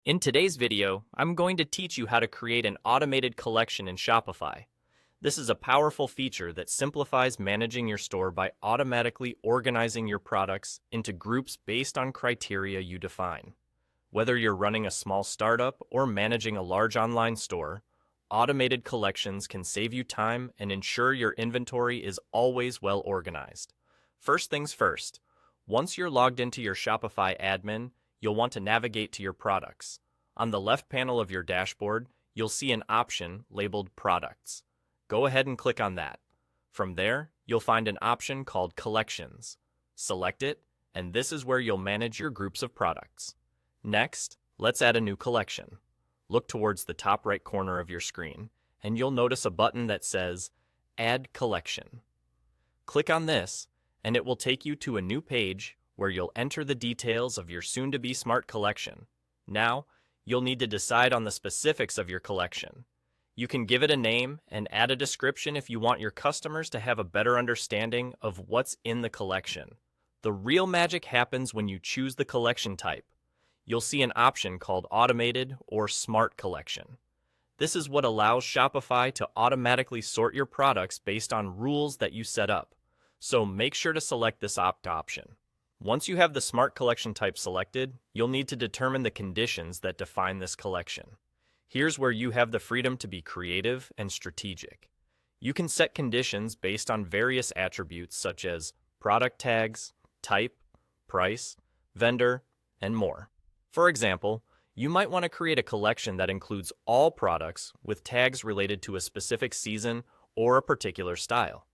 In today's video, I'm going to teach you how to create an automated collection in Shopify. This is a powerful feature that simplifies managing your store by automatically organizing your products into groups based on criteria you define. Whether you're running a small startup or managing a large online store, automated collections can save you time and ensure your inventory is always well organized. First things first, once you're logged into your Shopify admin, you'll want to navigate to your products. On the left panel of your dashboard, you'll see an option labeled Products. Go ahead and click on that. From there, you'll find an option called Collections. Select it, and this is where you'll manage your groups of products. Next, let's add a new collection. Look towards the top right corner of your screen, and you'll notice a button that says Add Collection. Click on this, and it will take you to a new page where you'll enter the details of your soon-to-be smart collection. Now, you'll need to decide on the specifics of your collection. You can give it a name and add a description if you want your customers to have a better understanding of what's in the collection. The real magic happens when you choose the collection type. You'll see an option called Automated or Smart Collection. This is what allows Shopify to automatically sort your products based on rules that you set up. So make sure to select this option. Once you have the Smart Collection type selected, you'll need to determine the conditions that define this collection. Here's where you have the freedom to be creative and strategic. You can set conditions based on various attributes such as product tags, type, price, vendor, and more. For example, you might want to create a collection that includes all products with tags related to a specific season or a particular style.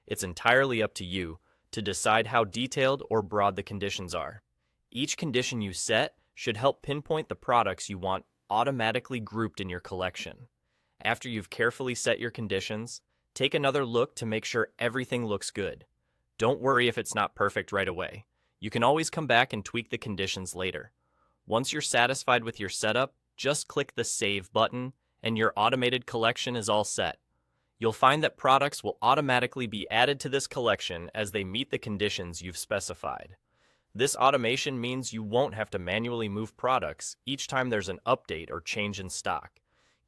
It's entirely up to you to decide how detailed or broad the conditions are. Each condition you set should help pinpoint the products you want automatically grouped in your collection. After you've carefully set your conditions, take another look to make sure everything looks good. Don't worry if it's not perfect right away. You can always come back and tweak the conditions later. Once you're satisfied with your setup, just click the Save button and your automated collection is all set. You'll find that products will automatically be added to this collection as they meet the conditions you've specified. This automation means you won't have to manually move products each time there's an update or change in stock,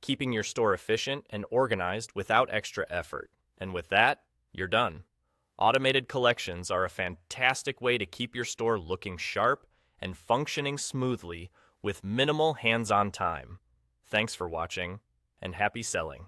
keeping your store efficient and organized without extra effort. And with that, you're done. Automated collections are a fantastic way to keep your store looking sharp and functioning smoothly with minimal hands-on time. Thanks for watching, and happy selling.